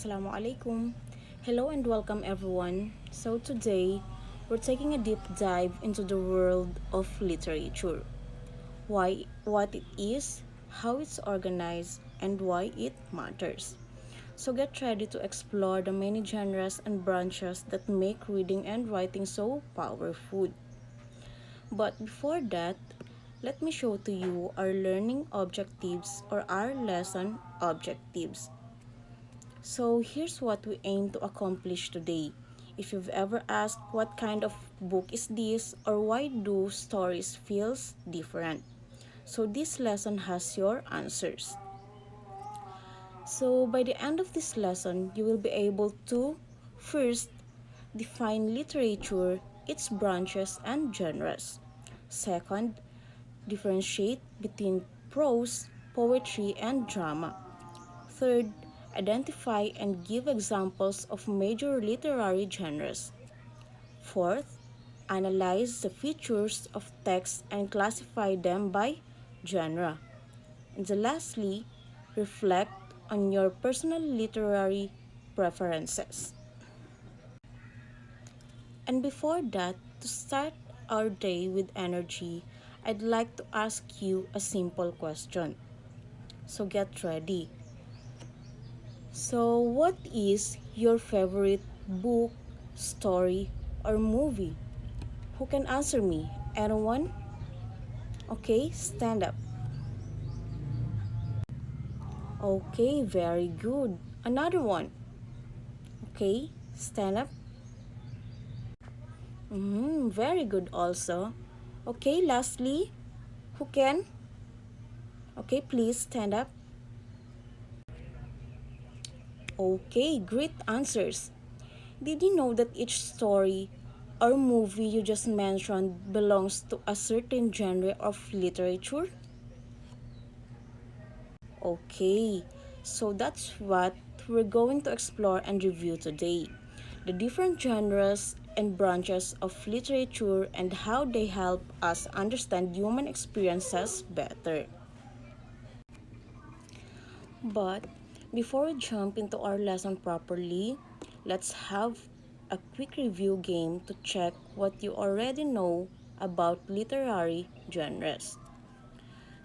Assalamu alaikum. Hello and welcome everyone. So today we're taking a deep dive into the world of literature. What it is, how it's organized, and why it matters. So get ready to explore the many genres and branches that make reading and writing so powerful. But before that, let me show to you our learning objectives or our lesson objectives. So here's what we aim to accomplish today. If you've ever asked what kind of book is this or why do stories feels different, so this lesson has your answers. So by the end of this lesson, you will be able to first define literature, its branches and genres. Second, differentiate between prose, poetry and drama. Third, identify and give examples of major literary genres. Fourth, analyze the features of text and classify them by genre. And lastly, reflect on your personal literary preferences. And before that, to start our day with energy, I'd like to ask you a simple question. So get ready. So, what is your favorite book, story, or movie? Who can answer me? Anyone? Okay, stand up. Okay, very good. Another one. Okay, stand up. Very good also. Okay, lastly, who can? Okay, please stand up. Okay, great answers. Did you know that each story or movie you just mentioned belongs to a certain genre of literature? Okay, so that's what we're going to explore and review today. The different genres and branches of literature and how they help us understand human experiences better. But before we jump into our lesson properly, let's have a quick review game to check what you already know about literary genres.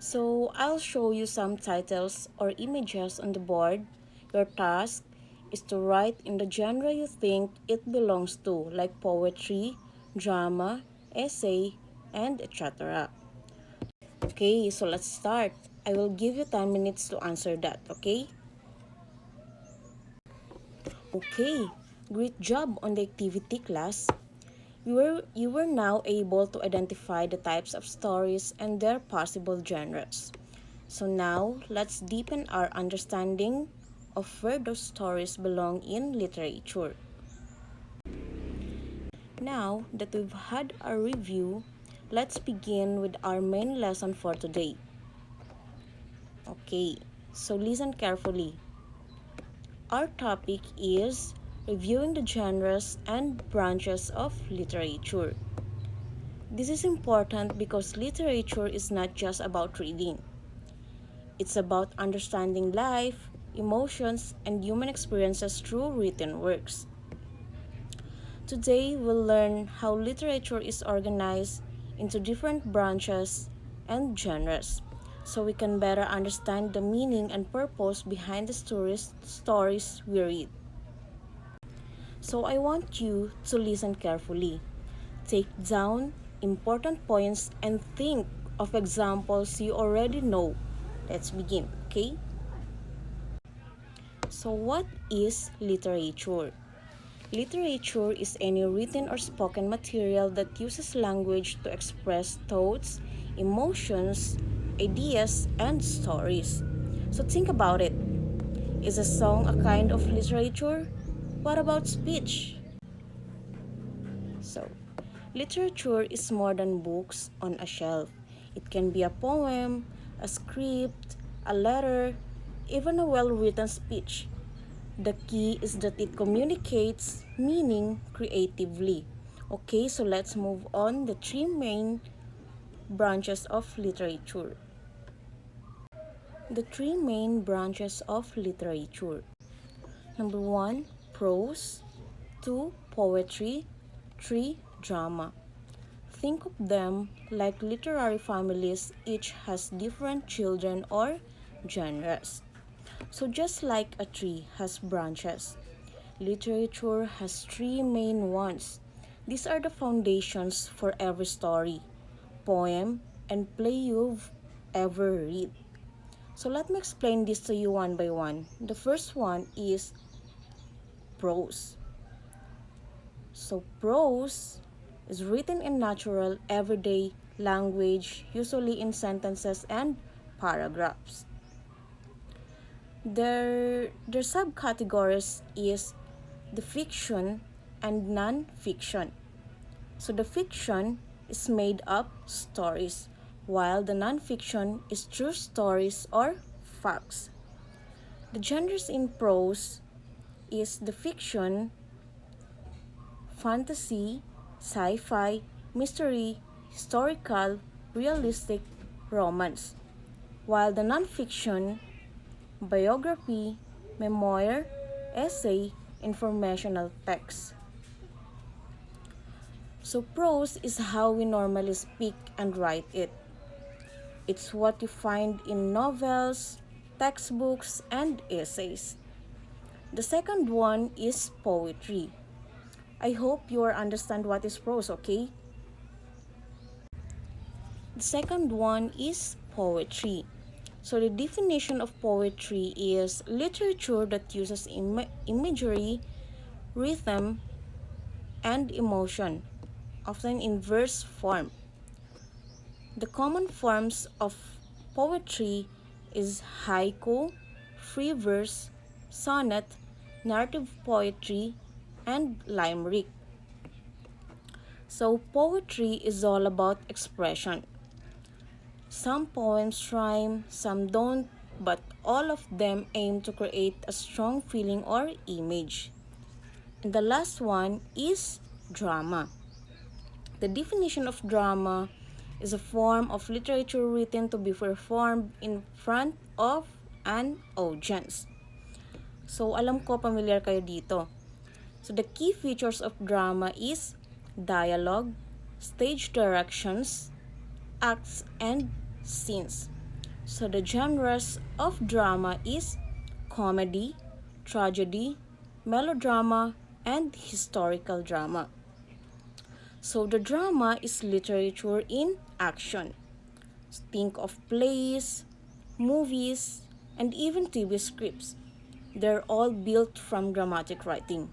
So I'll show you some titles or images on the board. Your task is to write in the genre you think it belongs to, like poetry, drama, essay, and etc. Okay, so let's start. I will give you 10 minutes to answer that, okay? Okay, great job on the activity class. You were now able to identify the types of stories and their possible genres. So now, let's deepen our understanding of where those stories belong in literature. Now that we've had our review, let's begin with our main lesson for today. Okay, so listen carefully. Our topic is reviewing the genres and branches of literature. This is important because literature is not just about reading. It's about understanding life, emotions, and human experiences through written works. Today, we'll learn how literature is organized into different branches and genres so we can better understand the meaning and purpose behind the stories we read. So I want you to listen carefully. Take down important points and think of examples you already know. Let's begin, okay? So what is literature? Literature is any written or spoken material that uses language to express thoughts, emotions, ideas, and stories. So think about it. Is a song a kind of literature? What about speech? So, literature is more than books on a shelf. It can be a poem, a script, a letter, even a well written speech. The key is that it communicates meaning creatively. Okay, so let's move on the three main branches of literature. The three main branches of literature. Number 1, prose. 2, poetry. 3, drama. Think of them like literary families, each has different children or genres. So just like a tree has branches, literature has three main ones. These are the foundations for every story, poem, and play you've ever read. So let me explain this to you one by one. The first one is prose. So prose is written in natural, everyday language, usually in sentences and paragraphs. Their subcategories is the fiction and non-fiction. So the fiction is made up stories, while the non-fiction is true stories or facts. The genres in prose is the fiction, fantasy, sci-fi, mystery, historical, realistic, romance, while the non-fiction, biography, memoir, essay, informational text. So prose is how we normally speak and write it. It's what you find in novels, textbooks, and essays. The second one is poetry. I hope you understand what is prose, okay? The second one is poetry. So the definition of poetry is literature that uses imagery, rhythm, and emotion, often in verse form. The common forms of poetry is haiku, free verse, sonnet, narrative poetry, and limerick. So poetry is all about expression. Some poems rhyme, some don't, but all of them aim to create a strong feeling or image. And the last one is drama. The definition of drama is a form of literature written to be performed in front of an audience. So, alam ko familiar kayo dito. So, the key features of drama is dialogue, stage directions, acts, and scenes. So, the genres of drama is comedy, tragedy, melodrama, and historical drama. So the drama is literature in action. Think of plays, movies, and even TV scripts. They're all built from dramatic writing.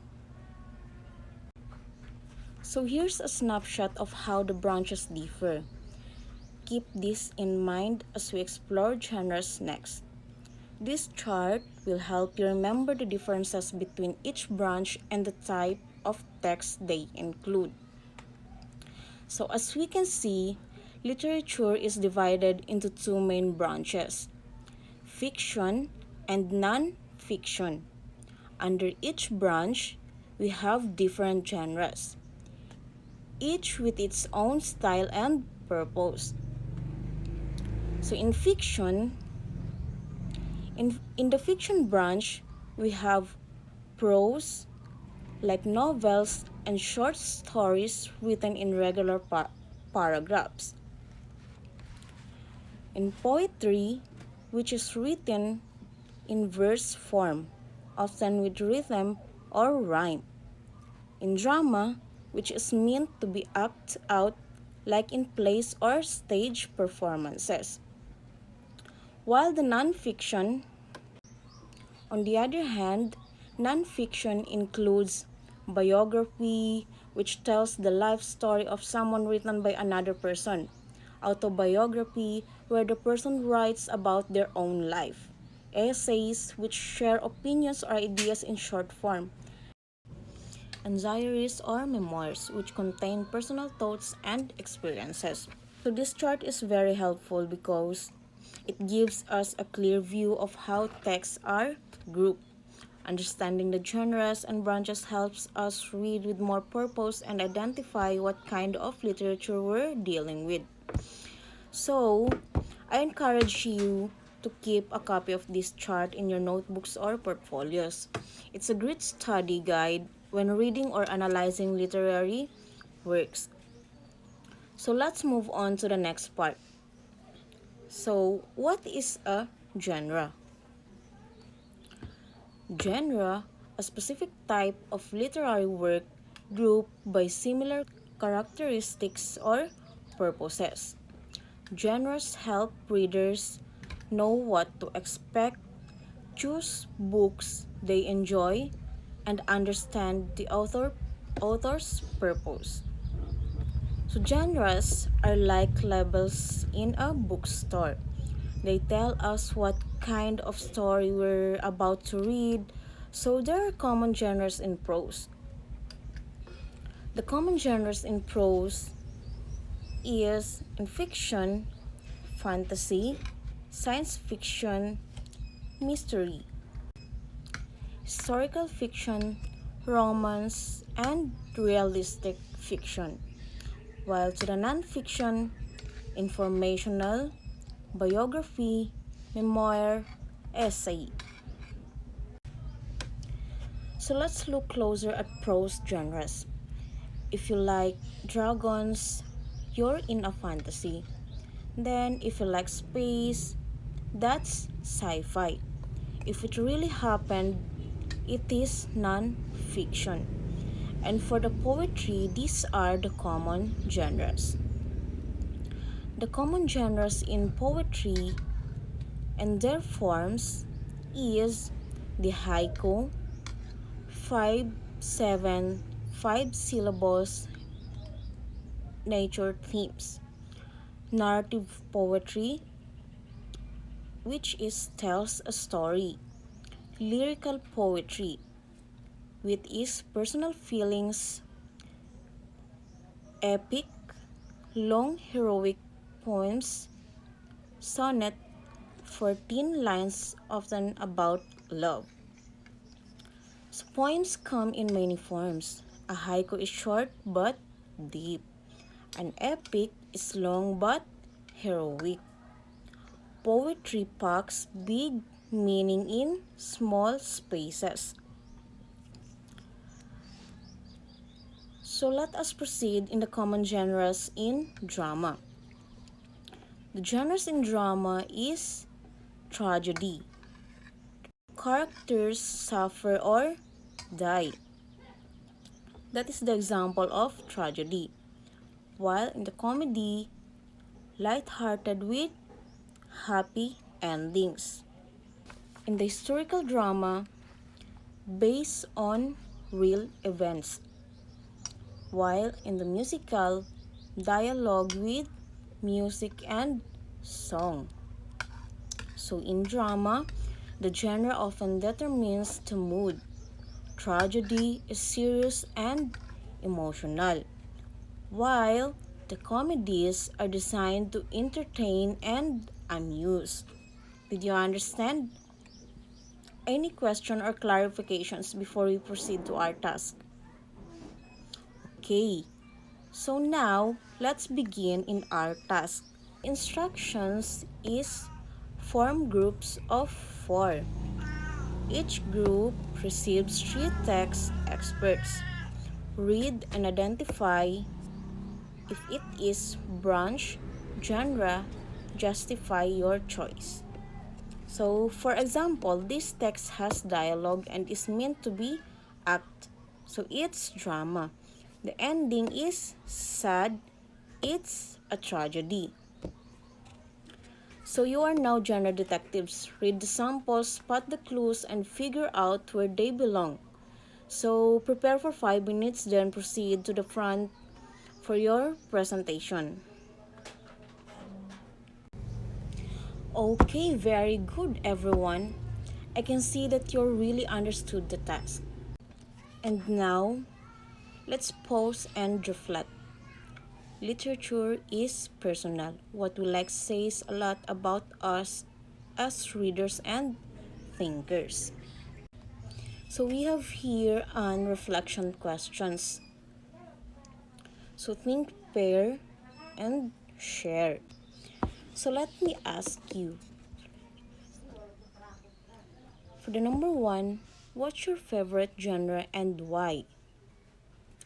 So here's a snapshot of how the branches differ. Keep this in mind as we explore genres next. This chart will help you remember the differences between each branch and the type of text they include. So as we can see, literature is divided into two main branches, fiction and non-fiction. Under each branch, we have different genres, each with its own style and purpose. So in fiction, in the fiction branch, we have prose, like novels and short stories written in regular paragraphs. In poetry, which is written in verse form, often with rhythm or rhyme. In drama, which is meant to be acted out like in plays or stage performances. While the non-fiction, on the other hand, non-fiction includes biography, which tells the life story of someone written by another person. Autobiography, where the person writes about their own life. Essays, which share opinions or ideas in short form. And diaries or memoirs, which contain personal thoughts and experiences. So this chart is very helpful because it gives us a clear view of how texts are grouped. Understanding the genres and branches helps us read with more purpose and identify what kind of literature we're dealing with. So, I encourage you to keep a copy of this chart in your notebooks or portfolios. It's a great study guide when reading or analyzing literary works. So let's move on to the next part. So, what is a genre? Genre, a specific type of literary work grouped by similar characteristics or purposes. Genres help readers know what to expect, choose books they enjoy, and understand the author's purpose. So genres are like labels in a bookstore. They tell us what kind of story we're about to read. So there are common genres in prose. The common genres in prose is in fiction, fantasy, science fiction, mystery, historical fiction, romance, and realistic fiction. While to the non-fiction, informational, biography, memoir, essay. So let's look closer at prose genres. If you like dragons, you're in a fantasy. Then if you like space, that's sci-fi. If it really happened, it is non-fiction. And for the poetry, these are the common genres. The common genres in poetry and their forms is the haiku, 5, 7, 5 syllables, nature themes, narrative poetry, which is tells a story, lyrical poetry, which is personal feelings, epic, long heroic poems, sonnet, 14 lines often about love. So poems come in many forms. A haiku is short but deep. An epic is long but heroic. Poetry packs big meaning in small spaces. So let us proceed in the common genres in drama. The genres in drama is tragedy. Characters suffer or die. That is the example of tragedy. While in the comedy, light-hearted with happy endings. In the historical drama, based on real events. While in the musical, dialogue with music and song. So in drama, the genre often determines the mood. Tragedy is serious and emotional, while the comedies are designed to entertain and amuse. Did you understand? Any question or clarifications before we proceed to our task? Okay, so now let's begin in our task. Instructions is form groups of 4. Each group receives 3 text experts. Read and identify if it is branch, genre, justify your choice. So, for example, this text has dialogue and is meant to be act. So, it's drama. The ending is sad. It's a tragedy. So, you are now genre detectives. Read the samples, spot the clues, and figure out where they belong. So, prepare for 5 minutes, then proceed to the front for your presentation. Okay, very good everyone. I can see that you really understood the task. And now, let's pause and reflect. Literature is personal. What we like says a lot about us as readers and thinkers. So we have here on reflection questions. So think, pair, and share. So let me ask you, For the number one, what's your favorite genre and why?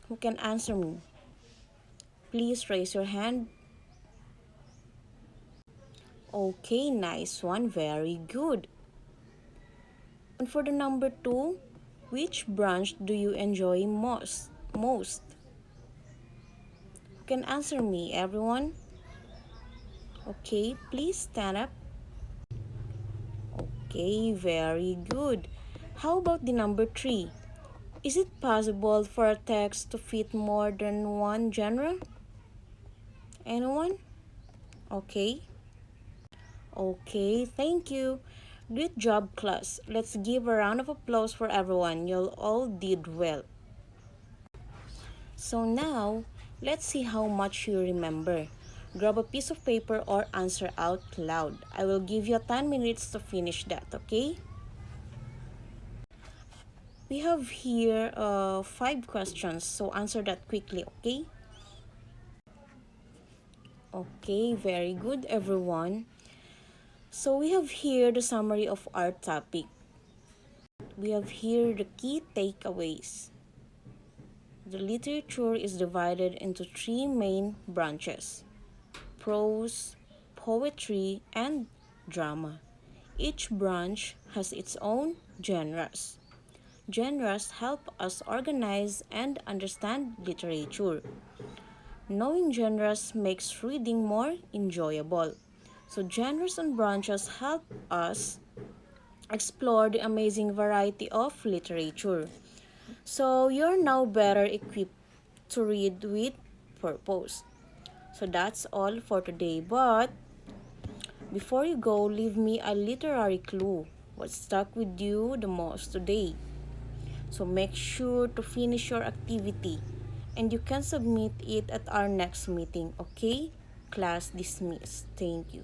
Who can answer me? Please raise your hand. Okay, nice one. Very good. And for the number two, which branch do you enjoy most? Who can answer me, everyone? Okay, please stand up. Okay, very good. How about the number three? Is it possible for a text to fit more than one genre? Anyone? Okay. Okay, thank you. Great job, class. Let's give a round of applause for everyone. You all did well. So now, let's see how much you remember. Grab a piece of paper or answer out loud. I will give you 10 minutes to finish that, okay? We have here 5 questions, so answer that quickly, okay? Okay, very good, everyone. So we have here the summary of our topic. We have here the key takeaways. The literature is divided into 3 main branches: prose, poetry, and drama. Each branch has its own genres. Genres help us organize and understand literature. Knowing genres makes reading more enjoyable. So, genres and branches help us explore the amazing variety of literature. So, you're now better equipped to read with purpose. So, that's all for today. But before you go, leave me a literary clue. What stuck with you the most today? So, make sure to finish your activity and you can submit it at our next meeting, okay? Class dismissed. Thank you.